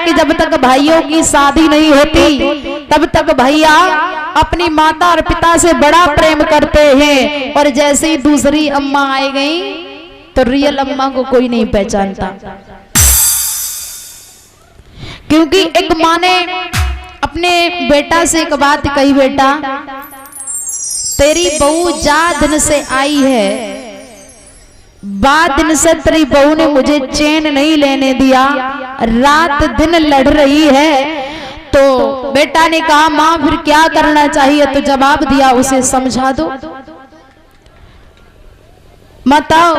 कि जब तक भाइयों की शादी नहीं होती तब तक भैया अपनी माता और पिता से बड़ा प्रेम करते हैं, और जैसे ही दूसरी अम्मा आई गई तो रियल अम्मा को कोई नहीं पहचानता। क्योंकि एक माँ ने अपने बेटा से एक बात कही, बेटा तेरी बहू जा दिन से आई है, बाद दिन से तेरी बहू ने मुझे चैन नहीं लेने दिया, रात दिन लड़ रही है। तो बेटा ने कहा माँ फिर क्या करना चाहिए? तो जवाब दिया उसे समझा दो। बताओ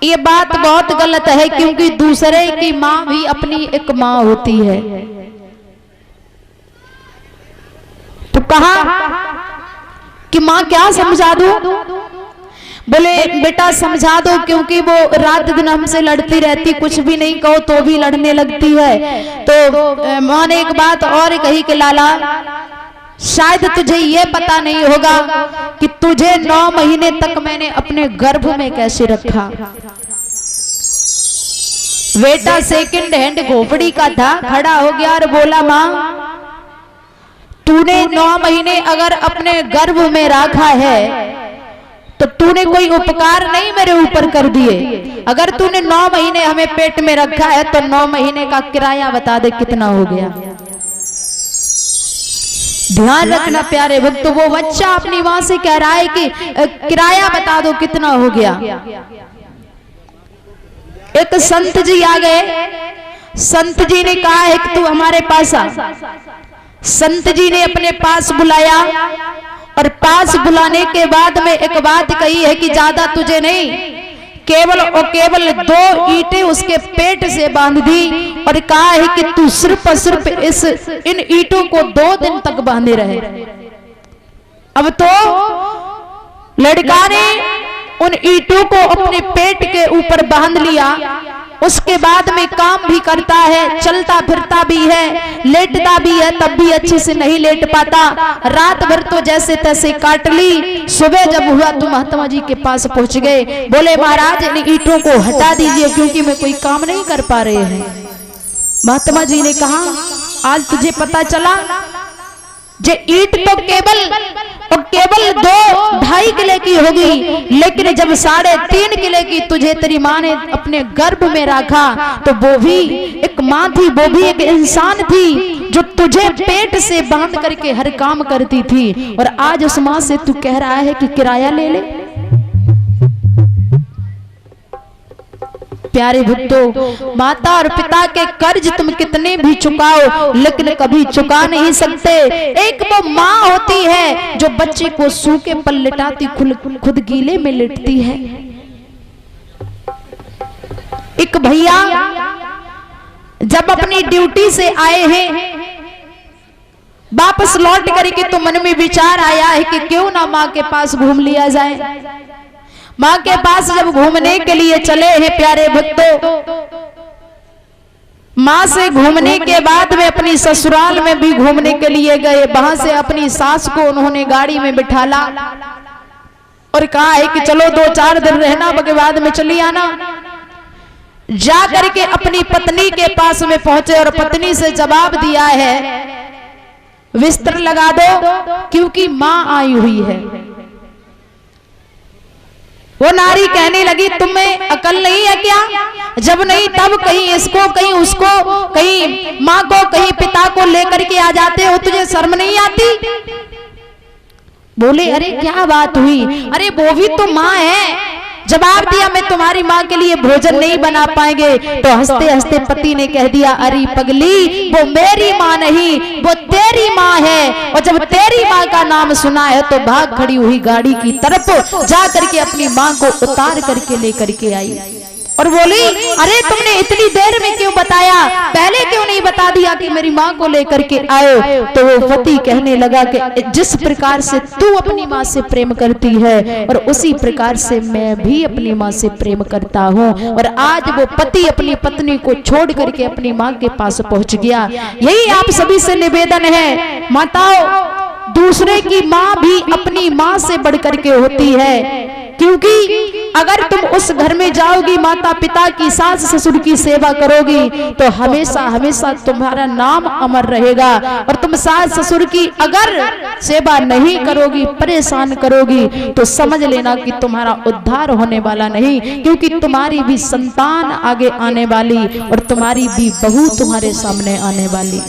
ये बात बहुत गलत है, क्योंकि दूसरे की माँ भी अपनी एक माँ होती है। तो कहा कि माँ क्या समझा दूं? बोले बेटा समझा दो, क्योंकि वो रात दिन हमसे लड़ती रहती, कुछ भी नहीं कहो तो भी लड़ने लगती है। तो माँ ने एक बात और कही कि लाला शायद तुझे ये पता नहीं होगा कि तुझे 9 महीने तक मैंने अपने गर्भ में कैसे रखा। बेटा सेकंड हैंड घोपड़ी का था, खड़ा हो गया और बोला माँ तूने 9 महीने अगर अपने गर्भ में रखा है तो तूने कोई उपकार नहीं मेरे ऊपर कर दिए। अगर तूने 9 महीने हमें पेट में रखा है तो 9 महीने का किराया बता दे कितना हो गया। ध्यान रखना प्यारे भक्त, वो बच्चा अपनी माँ से कह रहा है कि किराया बता दो कितना हो गया। एक संत जी आ गए, संत जी ने कहा है कि तू हमारे पास आ। संत जी ने अपने पास बुलाया, और पास बुलाने के बाद में एक बात कही है कि ज्यादा तुझे नहीं, केवल और केवल 2 ईंटें उसके पेट से बांध दी, और कहा है कि तू सिर्फ सिर्फ इन ईंटों को 2 दिन तक बांधे रहे। अब तो लड़का ने उन ईंटों को अपने पेट के ऊपर बांध लिया, उसके बाद में काम भी करता है, चलता फिरता भी है, लेटता भी है, तब भी अच्छे से नहीं लेट पाता। रात भर तो जैसे तैसे काट ली। सुबह जब हुआ तो महात्मा जी के पास पहुंच गए, बोले महाराज इन ईंटों को हटा दीजिए क्योंकि मैं कोई काम नहीं कर पा रहे हैं। महात्मा जी ने कहा आज तुझे पता चला जे ईंट तो केवल 2-2.5 किले की होगी, लेकिन जब 3.5 किले की तुझे तेरी माँ ने अपने गर्भ में रखा तो वो भी एक माँ थी, वो भी एक इंसान थी जो तुझे पेट से बांध करके हर काम करती थी, और आज उस माँ से तू कह रहा है कि किराया ले ले। प्यारे भक्तों, माता और पिता के कर्ज तुम कितने भी चुकाओ लेकिन कभी चुका नहीं सकते। एक वो माँ होती है जो बच्चे को सूखे पर लिटाती, खुद गीले में लिटती है। एक भैया जब अपनी ड्यूटी से आए हैं, वापस लौट करके तो मन में विचार आया है कि क्यों ना माँ के पास घूम लिया जाए। माँ के पास जब घूमने के लिए चले हैं प्यारे भक्तों, माँ से घूमने के बाद में अपनी ससुराल में भी घूमने के लिए गए। वहां से अपनी सास को उन्होंने गाड़ी में बिठाला और कहा है कि चलो 2-4 दिन रहना, के बाद में चली आना। जा करके अपनी पत्नी के पास में पहुंचे और पत्नी से जवाब दिया है बिस्तर लगा दो क्योंकि माँ आई हुई है। वो नारी कहने लगी तुम्हें अकल नहीं है क्या? जब नहीं तब कहीं इसको कहीं उसको कहीं माँ को कहीं पिता को लेकर के आ जाते हो, तुझे शर्म नहीं आती? बोले अरे क्या बात हुई? अरे वो भी तो माँ है। जवाब दिया मैं तुम्हारी माँ के लिए भोजन नहीं बना पाएंगे। तो हंसते हंसते पति ने कह दिया अरे पगली वो मेरी माँ नहीं वो तेरी माँ है, और जब तेरी माँ का नाम सुना है तो भाग खड़ी हुई गाड़ी की तरफ जा करके अपनी माँ को उतार करके लेकर के आई और बोली अरे तुमने इतनी देर में क्यों बताया, पहले क्यों नहीं बता दिया कि मेरी माँ को लेकर के आए? तो वो पति कहने लगा कि जिस प्रकार से तू अपनी माँ से प्रेम करती है और उसी प्रकार से मैं भी अपनी माँ से प्रेम करता हूँ। और आज वो पति अपनी पत्नी को छोड़ करके अपनी माँ के पास पहुंच गया। यही आप सभी से निवेदन है, माताओं दूसरे की माँ भी अपनी माँ से बढ़ करके होती है। क्योंकि अगर तुम उस घर में जाओगी, माता पिता की, सास ससुर की सेवा करोगी तो हमेशा हमेशा तुम्हारा नाम अमर रहेगा। और तुम सास ससुर की अगर सेवा नहीं करोगी, परेशान करोगी, तो समझ लेना कि तुम्हारा उद्धार होने वाला नहीं, क्योंकि तुम्हारी भी संतान आगे आने वाली और तुम्हारी भी बहू तुम्हारे सामने आने वाली।